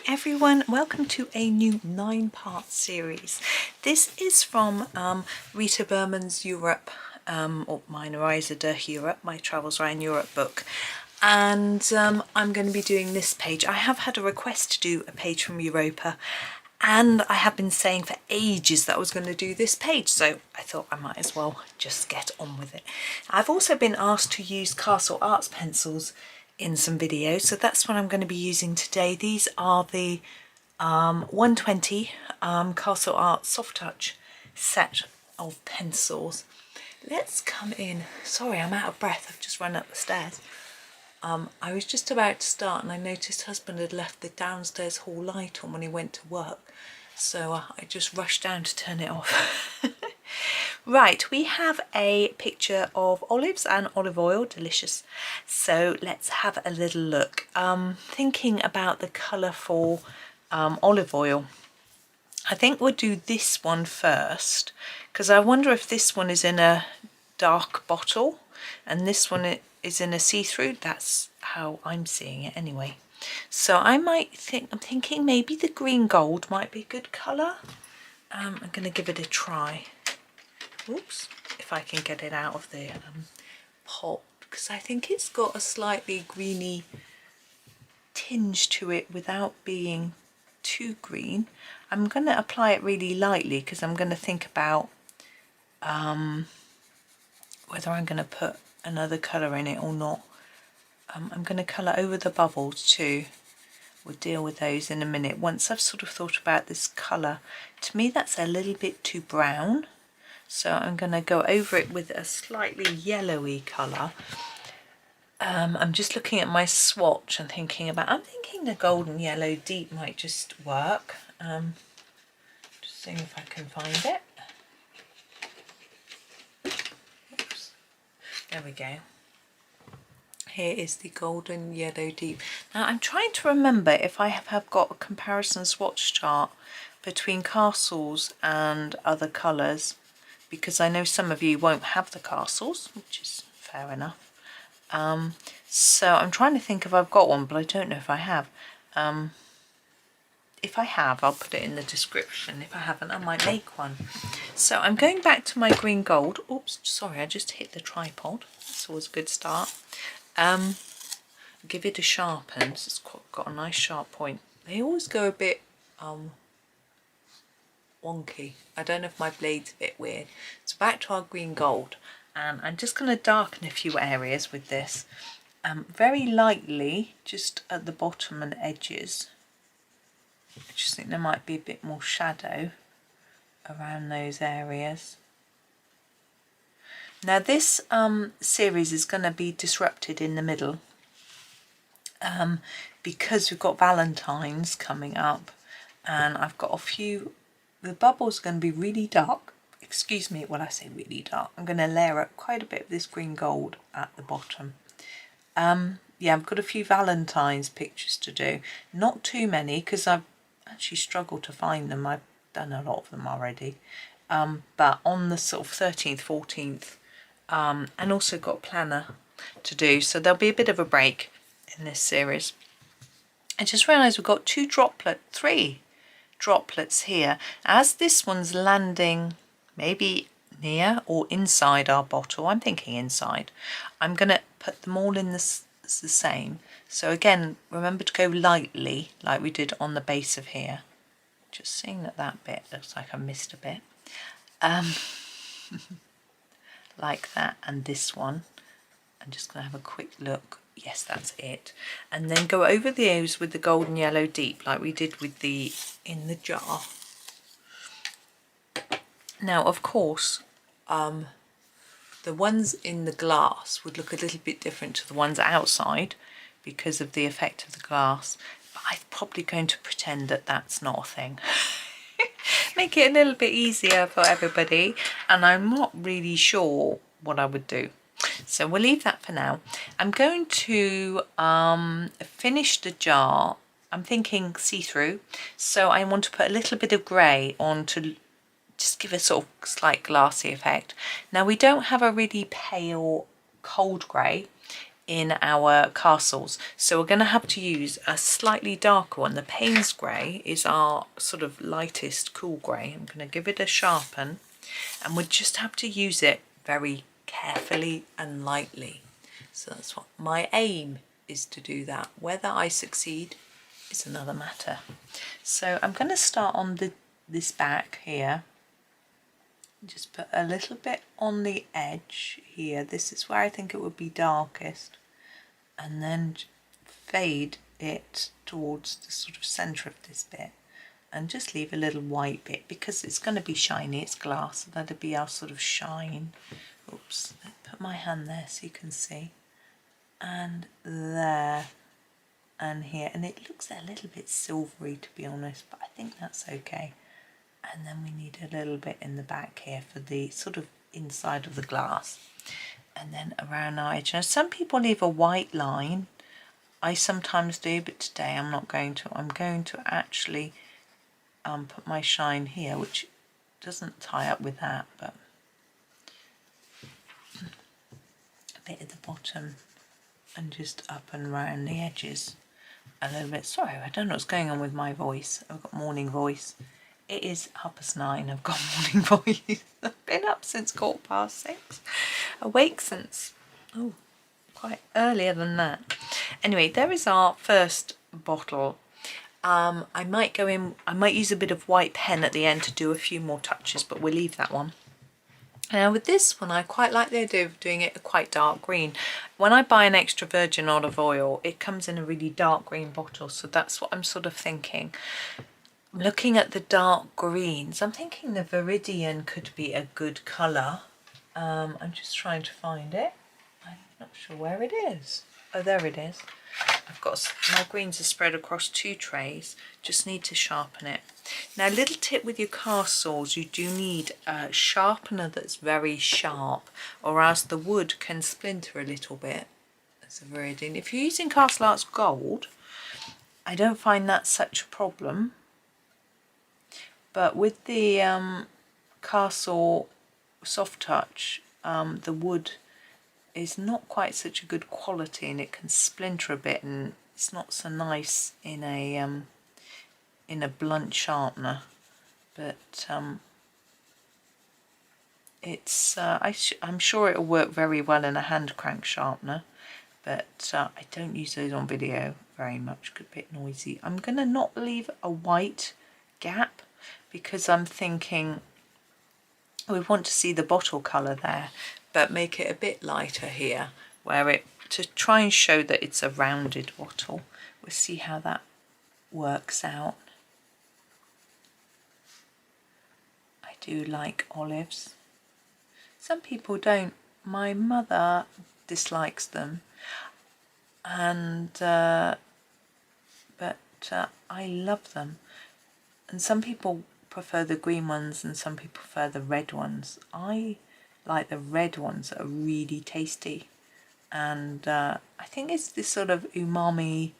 Hi everyone, welcome to a new 9-part series. This is from Rita Berman's Europe, or Meine Reise Durch Europa, my travels around Europe book. And I'm going to be doing this page. I have had a request to do a page from Europa, and I have been saying for ages that I was going to do this page, so I thought I might as well just get on with it. I've also been asked to use Castle Arts pencils in some videos, so that's what I'm going to be using today. These are the 120 Castle Arts Soft Touch set of pencils. Let's come in. Sorry, I'm out of breath. I've just run up the stairs. I was just about to start and I noticed husband had left the downstairs hall light on when he went to work, so I just rushed down to turn it off. Right, we have a picture of olives and olive oil, delicious. So let's have a little look. Thinking about the colour for olive oil, I think we'll do this one first, because I wonder if this one is in a dark bottle and this one is in a see-through. That's how I'm seeing it anyway. So I'm thinking maybe the green gold might be a good colour. I'm going to give it a try. Oops, if I can get it out of the pot, because I think it's got a slightly greeny tinge to it without being too green. I'm going to apply it really lightly because I'm going to think about whether I'm going to put another colour in it or not. I'm going to colour over the bubbles too. We'll deal with those in a minute. Once I've sort of thought about this colour, to me that's a little bit too brown. So I'm going to go over it with a slightly yellowy colour. I'm just looking at my swatch and thinking the golden yellow deep might just work. Just seeing if I can find it. Oops. There we go. Here is the golden yellow deep. Now I'm trying to remember if I have got a comparison swatch chart between castles and other colours, because I know some of you won't have the castles, which is fair enough. So I'm trying to think if I've got one, but I don't know if I have. If I have, I'll put it in the description. If I haven't, I might make one. So I'm going back to my green gold. Oops, sorry, I just hit the tripod. That's always a good start. Give it a sharpen. It's got a nice sharp point. They always go a bit wonky. I don't know if my blade's a bit weird. So back to our green gold, and I'm just going to darken a few areas with this, very lightly, just at the bottom and edges. I just think there might be a bit more shadow around those areas. Now this series is going to be disrupted in the middle because we've got Valentine's coming up, and I've got a few. The bubble's going to be really dark. Excuse me when I say really dark. I'm going to layer up quite a bit of this green gold at the bottom. Yeah, I've got a few Valentine's pictures to do. Not too many, because I've actually struggled to find them. I've done a lot of them already. But on the sort of 13th, 14th, and also got a planner to do. So there'll be a bit of a break in this series. I just realised we've got three droplets here. As this one's landing maybe near or inside our bottle, I'm thinking inside, I'm going to put them all in the same. So again, remember to go lightly like we did on the base of here. Just seeing that bit looks like I missed a bit. Like that, and this one. I'm just going to have a quick look. Yes, that's it. And then go over those with the golden yellow deep like we did with the in the jar. Now, of course, the ones in the glass would look a little bit different to the ones outside because of the effect of the glass. But I'm probably going to pretend that that's not a thing. Make it a little bit easier for everybody. And I'm not really sure what I would do. So we'll leave that for now. I'm going to finish the jar. I'm thinking see-through. So I want to put a little bit of grey on to just give a sort of slight glassy effect. Now we don't have a really pale cold grey. in our castles. So we're going to have to use a slightly darker one. The Paynes grey is our sort of lightest cool grey. I'm going to give it a sharpen, and we'll just have to use it very carefully and lightly. So that's what my aim is, to do that. Whether I succeed is another matter. So I'm going to start on this back here. Just put a little bit on the edge here. This is where I think it would be darkest, and then fade it towards the sort of centre of this bit, and just leave a little white bit because it's going to be shiny. It's glass, so that'll be our sort of shine. Oops, put my hand there so you can see, and there and here, and it looks a little bit silvery, to be honest, but I think that's okay. And then we need a little bit in the back here for the sort of inside of the glass, and then around our edge. Now some people leave a white line, I sometimes do, but today I'm not going to. I'm going to actually put my shine here, which doesn't tie up with that, but a bit at the bottom and just up and round the edges a little bit. Sorry, I don't know what's going on with my voice. I've got morning voice. It is 9:30. I've got morning voice. I've been up since 6:15. Awake since, oh, quite earlier than that. Anyway, there is our first bottle. I might go in, I might use a bit of white pen at the end to do a few more touches, but we'll leave that one. Now with this one, I quite like the idea of doing it a quite dark green. When I buy an extra virgin olive oil, it comes in a really dark green bottle, so that's what I'm sort of thinking. Looking at the dark greens, I'm thinking the Veridian could be a good colour. I'm just trying to find it. I'm not sure where it is. Oh, there it is. I've got, my greens are spread across 2 trays. Just need to sharpen it. Now, little tip with your cast saws, you do need a sharpener that's very sharp, or else the wood can splinter a little bit. That's a Veridian. If you're using Castle Arts Gold, I don't find that such a problem. But with the Castle Soft Touch, the wood is not quite such a good quality, and it can splinter a bit, and it's not so nice in a blunt sharpener. But it's I'm sure it'll work very well in a hand crank sharpener, but I don't use those on video very much. Could be a bit noisy. I'm gonna not leave a white gap, because I'm thinking we want to see the bottle colour there, but make it a bit lighter here, where it, to try and show that it's a rounded bottle. We'll see how that works out. I do like olives. Some people don't. My mother dislikes them, and but I love them. And some people prefer the green ones, and some people prefer the red ones. I like the red ones that are really tasty, and I think it's this sort of umami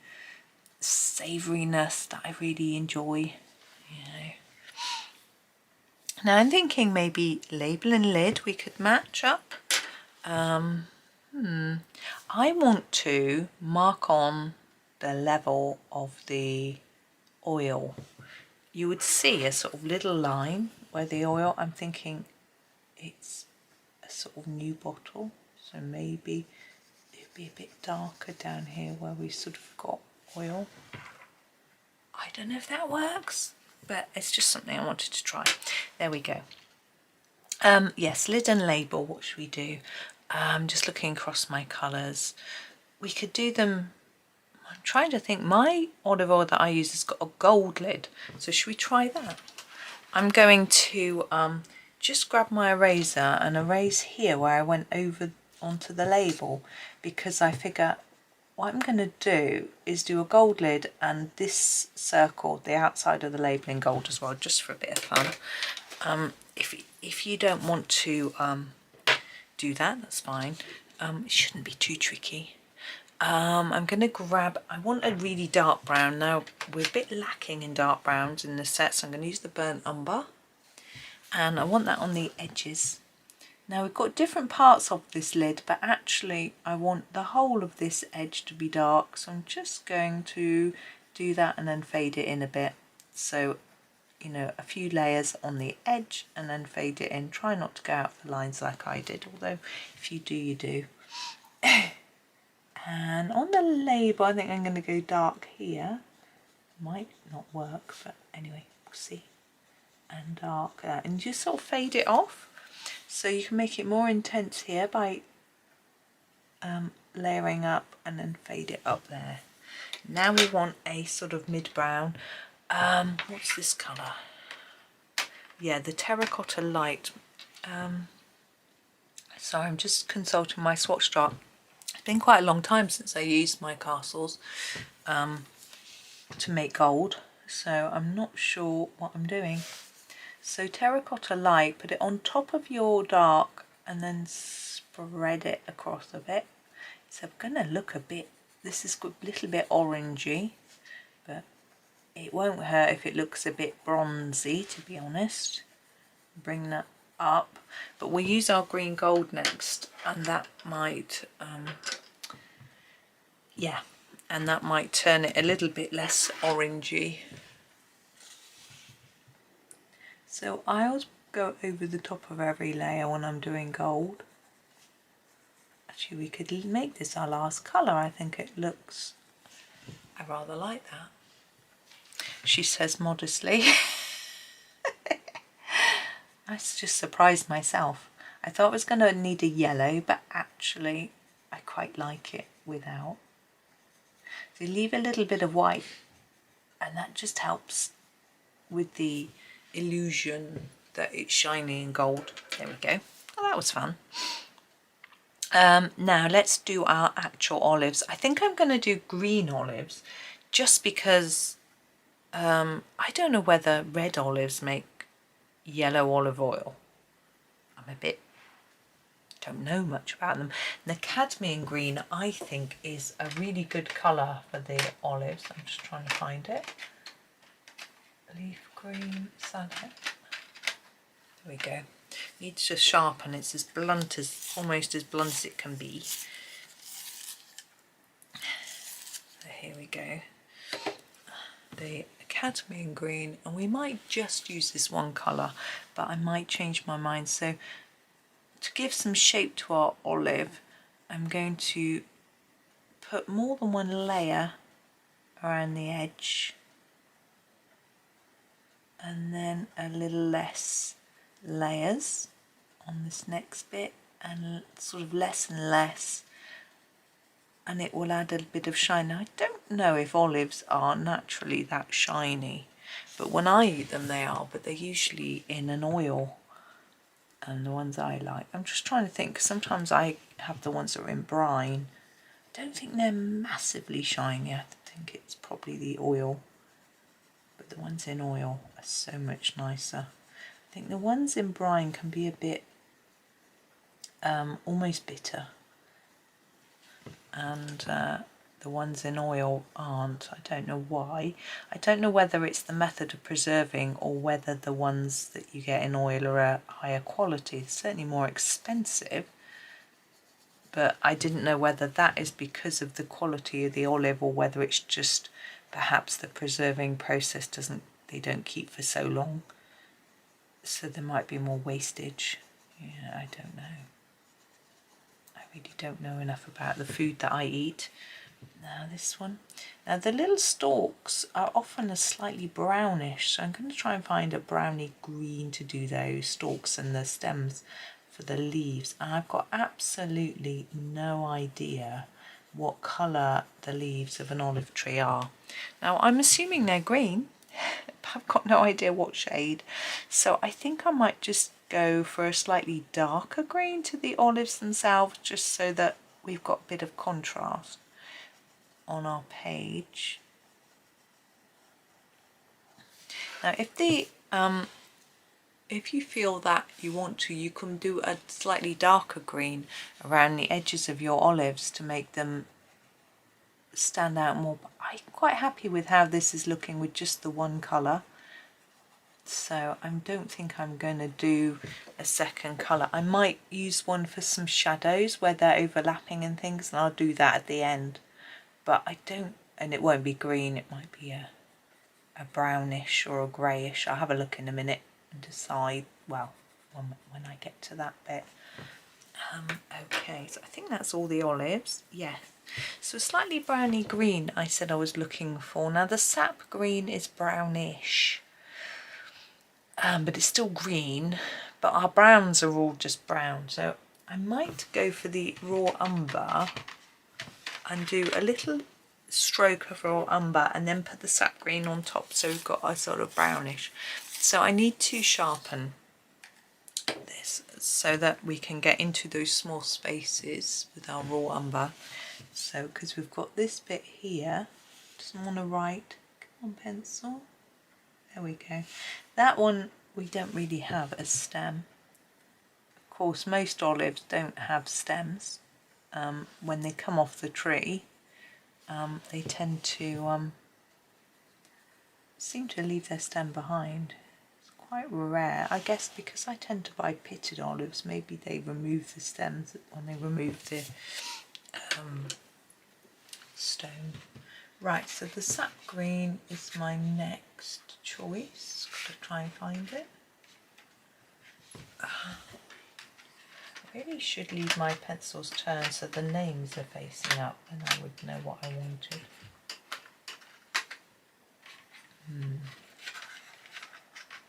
savouriness that I really enjoy. You know. Now I'm thinking maybe label and lid we could match up. I want to mark on the level of the oil. You would see a sort of little line where the oil, I'm thinking it's a sort of new bottle, so maybe it'd be a bit darker down here where we sort of got oil. I don't know if that works, but it's just something I wanted to try. There we go. Yes, lid and label, what should we do? Just looking across my colours. We could do them, I'm trying to think, my olive oil that I use has got a gold lid, so should we try that? I'm going to just grab my eraser and erase here where I went over onto the label, because I figure what I'm going to do is do a gold lid and this circle, the outside of the label, in gold as well, just for a bit of fun. If you don't want to do that, that's fine. It shouldn't be too tricky. I'm going to grab, I want a really dark brown. Now we're a bit lacking in dark browns in the set, so I'm going to use the burnt umber, and I want that on the edges Now we've got different parts of this lid, but actually I want the whole of this edge to be dark, so I'm just going to do that and then fade it in a bit. So, you know, a few layers on the edge and then fade it in. Try not to go out the lines like I did, although if you do, you do. And on the label, I think I'm going to go dark here. Might not work, but anyway, we'll see. And dark there, and just sort of fade it off. So you can make it more intense here by layering up and then fade it up there. Now we want a sort of mid-brown. What's this colour? Yeah, the Terracotta Light. Sorry, I'm just consulting my swatch chart. It's been quite a long time since I used my castles to make gold, so I'm not sure what I'm doing. So Terracotta Light, put it on top of your dark and then spread it across a bit. It's going to look a bit, this is a little bit orangey, but it won't hurt if it looks a bit bronzy, to be honest. Bring that up, but we'll use our green gold next, and that might yeah, and that might turn it a little bit less orangey. So I always go over the top of every layer when I'm doing gold. Actually, we could make this our last colour. I think it looks, I rather like that, she says modestly. I just surprised myself. I thought I was going to need a yellow, but actually I quite like it without. So you leave a little bit of white, and that just helps with the illusion that it's shiny and gold. There we go. Oh, that was fun. Now let's do our actual olives. I think I'm going to do green olives just because I don't know whether red olives make yellow olive oil. Don't know much about them. The cadmium green I think is a really good colour for the olives. I'm just trying to find it. Leaf green, salad. There we go. Needs to sharpen. It's as blunt as, almost as blunt as it can be. So here we go. The cadmium green, and we might just use this one colour, but I might change my mind. So to give some shape to our olive, I'm going to put more than one layer around the edge, and then a little less layers on this next bit, and sort of less and less, and it will add a bit of shine. Now, I don't know if olives are naturally that shiny, but when I eat them they are, but they're usually in an oil, and the ones I like, I'm just trying to think, because sometimes I have the ones that are in brine. I don't think they're massively shiny. I think it's probably the oil, but the ones in oil are so much nicer. I think the ones in brine can be a bit almost bitter, and the ones in oil aren't. I don't know why. I don't know whether it's the method of preserving or whether the ones that you get in oil are a higher quality. They're certainly more expensive, but I didn't know whether that is because of the quality of the olive or whether it's just perhaps the preserving process they don't keep for so long, so there might be more wastage. Yeah, I don't know. I really don't know enough about the food that I eat. Now this one. Now the little stalks are often a slightly brownish, so I'm going to try and find a browny green to do those stalks and the stems for the leaves. And I've got absolutely no idea what colour the leaves of an olive tree are. Now I'm assuming they're green, but I've got no idea what shade. So I think I might just go for a slightly darker green to the olives themselves, just so that we've got a bit of contrast on our page. Now if you feel that you want to, you can do a slightly darker green around the edges of your olives to make them stand out more. But I'm quite happy with how this is looking with just the one colour. so I don't think I'm going to do a second colour. I might use one for some shadows where they're overlapping and things, and I'll do that at the end. But I don't, and it won't be green, it might be a brownish or a greyish. I'll have a look in a minute and decide, well, when I get to that bit. Okay, so I think that's all the olives. Yes. So slightly browny green I said I was looking for. Now the sap green is brownish, but it's still green, but our browns are all just brown. So I might go for the raw umber and do a little stroke of raw umber and then put the sap green on top, so we've got a sort of brownish. So I need to sharpen this so that we can get into those small spaces with our raw umber. So because we've got this bit here, doesn't want to write, come on pencil, there we go. That one we don't really have a stem. Of course most olives don't have stems. When they come off the tree, they tend to seem to leave their stem behind. It's quite rare, I guess, because I tend to buy pitted olives. Maybe they remove the stems when they remove the stone. Right, so the sap green is my next choice. Got to try and find it. I really should leave my pencils turned so the names are facing up, and I would know what I wanted.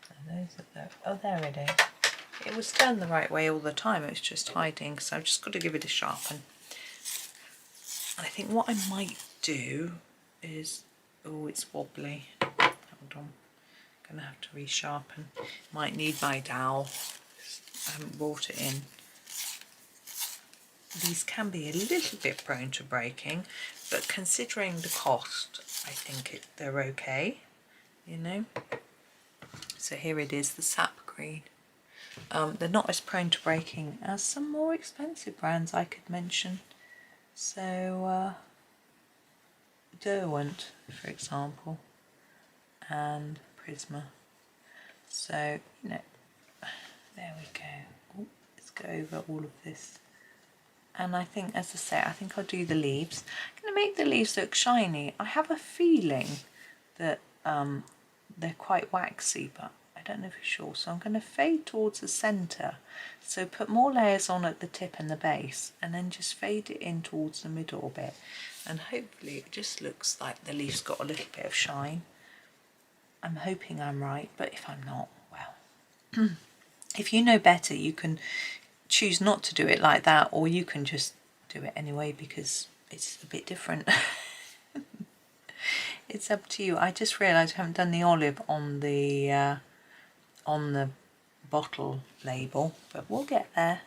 So those are the, oh, there it is. It was turned the right way all the time, it was just hiding, so I've just got to give it a sharpen. And I think what I might do is, oh, it's wobbly. Hold on, I'm gonna have to resharpen. Might need my dowel. I haven't brought it in. These can be a little bit prone to breaking, but considering the cost, I think they're okay, you know. So here it is, the sap green. They're not as prone to breaking as some more expensive brands I could mention. So Derwent, for example, and Prisma. So, you know, there we go. Ooh, let's go over all of this. And I think, as I say, I think I'll do the leaves. I'm going to make the leaves look shiny. I have a feeling that they're quite waxy, but I don't know for sure. So I'm going to fade towards the centre. So put more layers on at the tip and the base, and then just fade it in towards the middle a bit. And hopefully it just looks like the leaves got a little bit of shine. I'm hoping I'm right, but if I'm not, well. If you know better, you can choose not to do it like that, or you can just do it anyway because it's a bit different. It's up to you. I just realised I haven't done the olive on the bottle label, but we'll get there.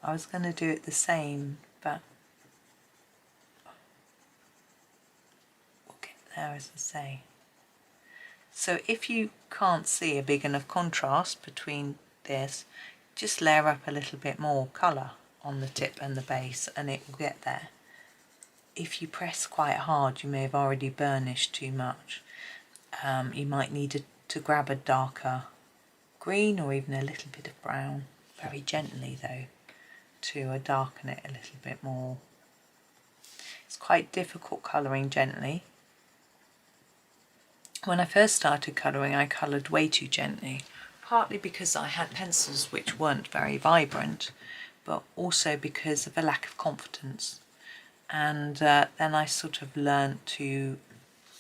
I was going to do it the same, but we'll get there, as I say. So if you can't see a big enough contrast between this, just layer up a little bit more colour on the tip and the base and it will get there. If you press quite hard, you may have already burnished too much. You might need to grab a darker green or even a little bit of brown, very gently though, to darken it a little bit more. It's quite difficult colouring gently. When I first started colouring, I coloured way too gently. Partly because I had pencils which weren't very vibrant, but also because of a lack of confidence. And then I sort of learned to,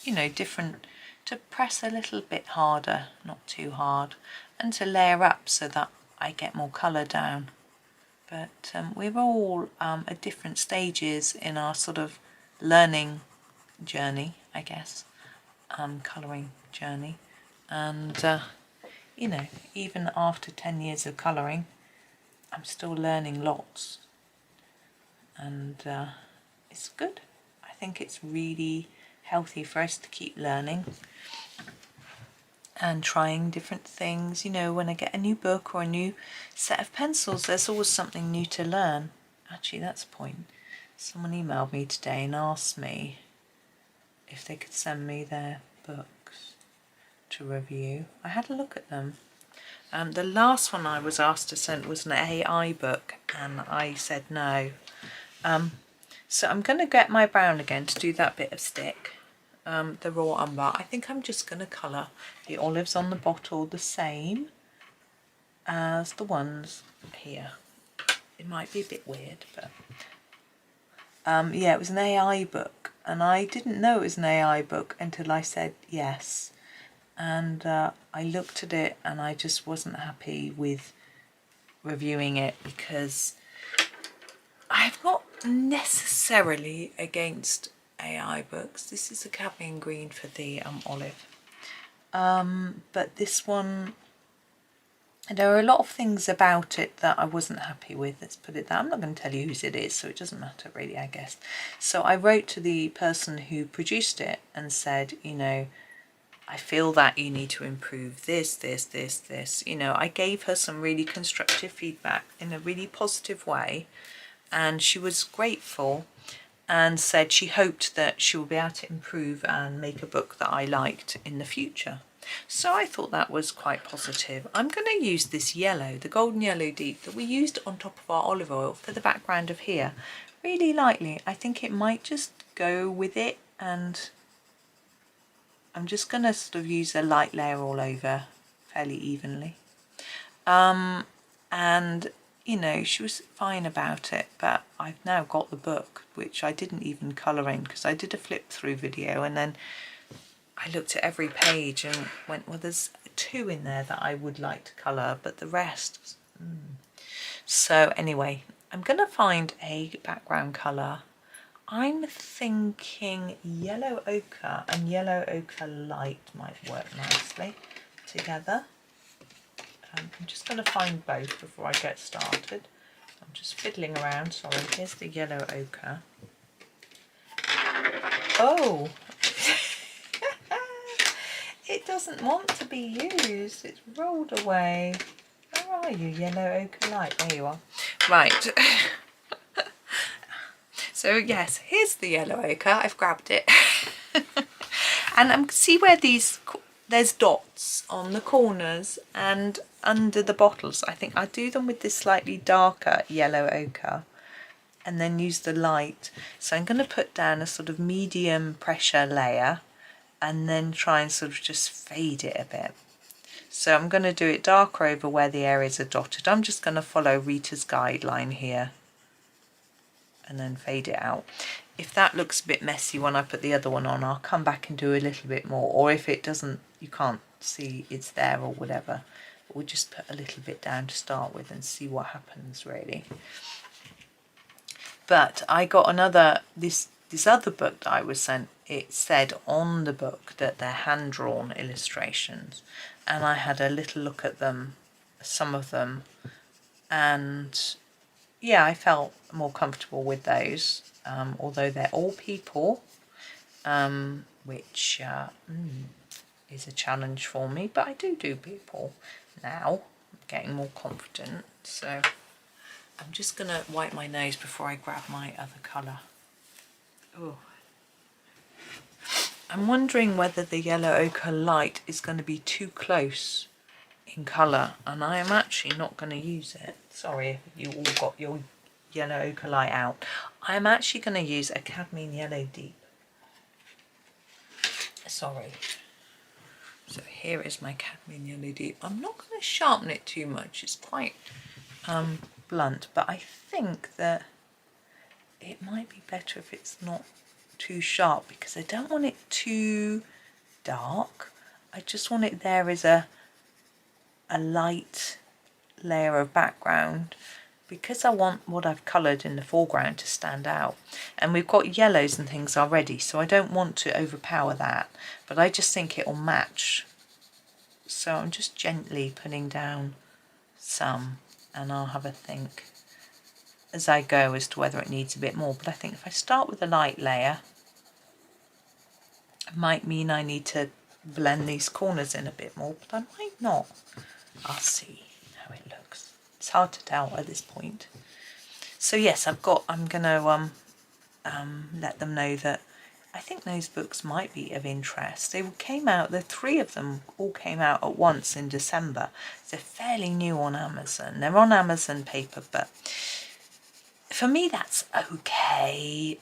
you know, to press a little bit harder, not too hard, and to layer up so that I get more colour down. But we're all at different stages in our sort of learning journey, I guess, colouring journey. And you know, even after 10 years of colouring, I'm still learning lots. And it's good. I think it's really healthy for us to keep learning and trying different things. You know, when I get a new book or a new set of pencils, there's always something new to learn. Actually, that's a point. Someone emailed me today and asked me if they could send me their books to review. I had a look at them. The last one I was asked to send was an AI book, and I said no. So I'm going to get my brown again to do that bit of stick, the raw umber. I think I'm just going to colour the olives on the bottle the same as the ones here. It might be a bit weird, but yeah, it was an AI book, and I didn't know it was an AI book until I said yes. And I looked at it and I just wasn't happy with reviewing it, because I'm not necessarily against AI books. This is a cadmium green for the olive. But this one, there are a lot of things about it that I wasn't happy with. Let's put it that. I'm not going to tell you whose it is, so it doesn't matter really, I guess. So I wrote to the person who produced it and said, you know, I feel that you need to improve this. You know, I gave her some really constructive feedback in a really positive way, and she was grateful and said she hoped that she will be able to improve and make a book that I liked in the future. So I thought that was quite positive. I'm going to use this yellow, the golden yellow deep that we used on top of our olive oil for the background of here, really lightly. I think it might just go with it, and I'm just going to sort of use a light layer all over fairly evenly. And, you know, she was fine about it, but I've now got the book, which I didn't even colour in because I did a flip through video, and then I looked at every page and went, well, there's 2 in there that I would like to colour, but the rest... So anyway, I'm going to find a background colour. I'm thinking yellow ochre and yellow ochre light might work nicely together. I'm just going to find both before I get started. I'm just fiddling around. Sorry, here's the yellow ochre. Oh! It doesn't want to be used. It's rolled away. Where are you, yellow ochre light? There you are. Right. So yes, here's the yellow ochre. I've grabbed it. And see where there's dots on the corners and under the bottles. I think I do them with this slightly darker yellow ochre and then use the light. So I'm going to put down a sort of medium pressure layer and then try and sort of just fade it a bit. So I'm going to do it darker over where the areas are dotted. I'm just going to follow Rita's guideline here and then fade it out. If that looks a bit messy when I put the other one on, I'll come back and do a little bit more, or if it doesn't, you can't see it's there or whatever, we'll just put a little bit down to start with and see what happens really. But I got another, this other book that I was sent, it said on the book that they're hand-drawn illustrations, and I had a little look at them, some of them, and yeah, I felt more comfortable with those, although they're all people, which is a challenge for me, but I do people now. I'm getting more confident, so I'm just going to wipe my nose before I grab my other colour. Oh, I'm wondering whether the yellow ochre light is going to be too close in colour, and I am actually not going to use it. Sorry if you all got your yellow ochre light out. I am actually going to use a cadmium yellow deep. Sorry. So here is my cadmium yellow deep. I'm not going to sharpen it too much. It's quite blunt, but I think that it might be better if it's not too sharp, because I don't want it too dark. I just want it there as a light layer of background, because I want what I've coloured in the foreground to stand out. And we've got yellows and things already, so I don't want to overpower that, but I just think it'll match. So I'm just gently putting down some, and I'll have a think as I go as to whether it needs a bit more. But I think if I start with a light layer, it might mean I need to blend these corners in a bit more, but I might not. I'll see how it looks. It's hard to tell at this point. So yes, I'm gonna let them know that I think those books might be of interest. They came out, the three of them all came out at once in December. They're fairly new on Amazon. They're on Amazon paper, but for me that's okay.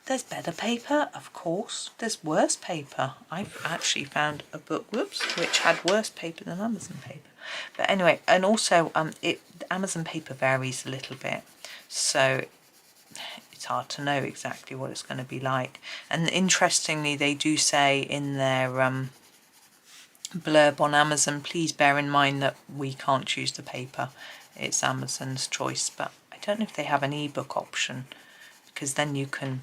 There's better paper, of course. There's worse paper. I've actually found a book, which had worse paper than Amazon paper. But anyway, and also Amazon paper varies a little bit, so it's hard to know exactly what it's going to be like. And interestingly, they do say in their blurb on Amazon, please bear in mind that we can't choose the paper. It's Amazon's choice, but I don't know if they have an ebook option, because then you can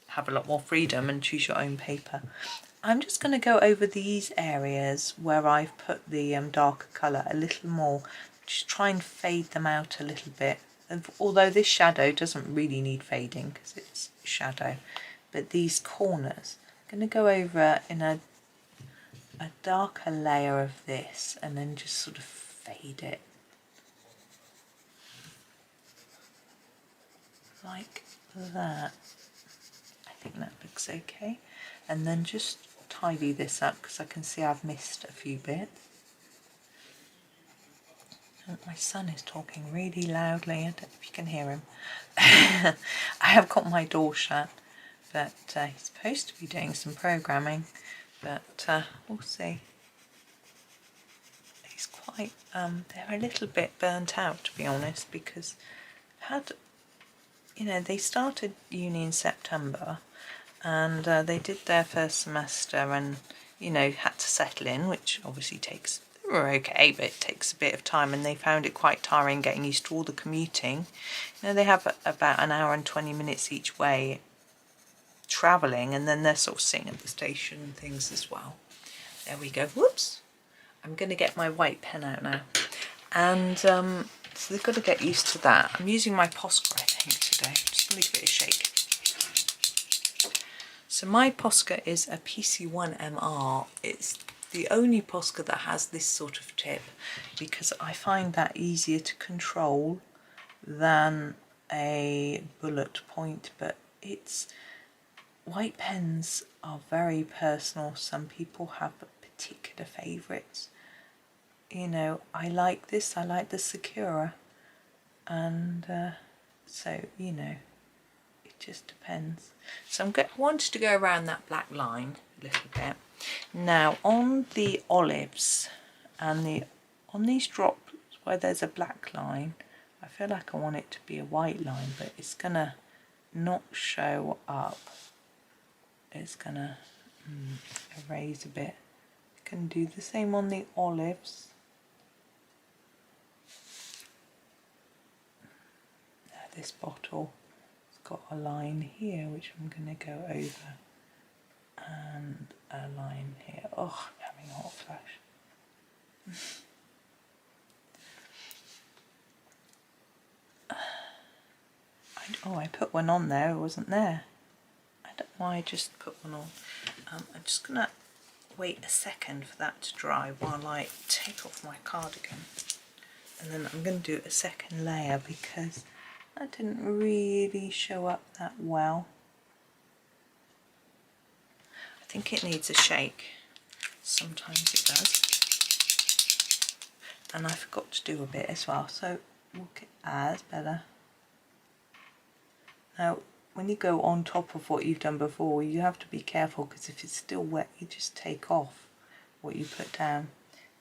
have a lot more freedom and choose your own paper. I'm just going to go over these areas where I've put the darker colour a little more, just try and fade them out a little bit. Although this shadow doesn't really need fading because it's shadow, but these corners, I'm going to go over in a darker layer of this and then just sort of fade it like that. I think that looks okay. And then just tidy this up because I can see I've missed a few bits. My son is talking really loudly. I don't know if you can hear him. I have got my door shut, but he's supposed to be doing some programming, but we'll see. He's quite, they're a little bit burnt out, to be honest, because they started uni in September and they did their first semester and, had to settle in, which obviously were okay, but it takes a bit of time, and they found it quite tiring getting used to all the commuting. They have about an hour and 20 minutes each way travelling, and then they're sort of sitting at the station and things as well. There we go. Whoops! I'm going to get my white pen out now. And so they've got to get used to that. I'm using my Posca, I think, today. Just going to give it a shake. So my Posca is a PC1MR. It's the only Posca that has this sort of tip because I find that easier to control than a bullet point, but white pens are very personal. Some people have particular favourites. I like this, I like the Sakura, and so it just depends. So I wanted to go around that black line a little bit. Now on the olives and on these drops where there's a black line, I feel like I want it to be a white line, but it's gonna not show up. It's gonna erase a bit. I can do the same on the olives. Now this bottle has got a line here which I'm gonna go over, and a line here. Oh, I'm having a hot flash. I put one on there, it wasn't there. I don't know why I just put one on. I'm just gonna wait a second for that to dry while I take off my cardigan. And then I'm gonna do a second layer because that didn't really show up that well. I think it needs a shake. Sometimes it does. And I forgot to do a bit as well, so we'll get as better. Now, when you go on top of what you've done before, you have to be careful because if it's still wet, you just take off what you put down.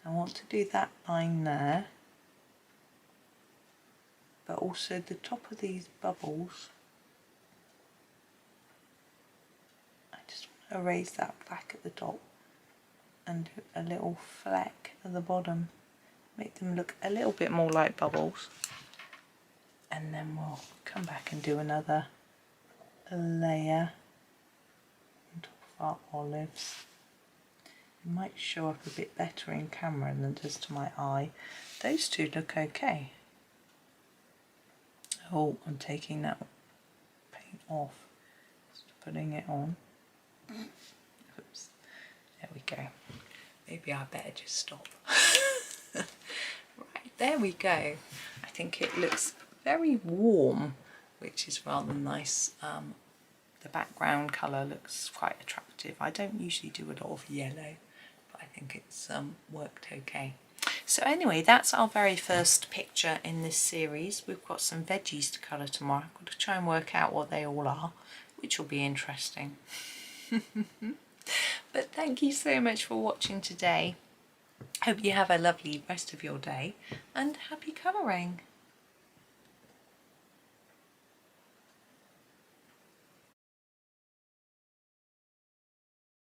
I want to do that line there, but also the top of these bubbles. I just want to erase that black at the top and do a little fleck at the bottom, make them look a little bit more like bubbles, and then we'll come back and do another layer on top of our olives. It might show up a bit better in camera than it does to my eye. Those two look okay. Oh, I'm taking that paint off, just putting it on. Oops. There we go. Maybe I better just stop. Right, there we go. I think it looks very warm, which is rather nice. the background colour looks quite attractive. I don't usually do a lot of yellow, but I think it's worked okay. So anyway, that's our very first picture in this series. We've got some veggies to colour tomorrow. I've got to try and work out what they all are, which will be interesting. But thank you so much for watching today. Hope you have a lovely rest of your day and happy colouring.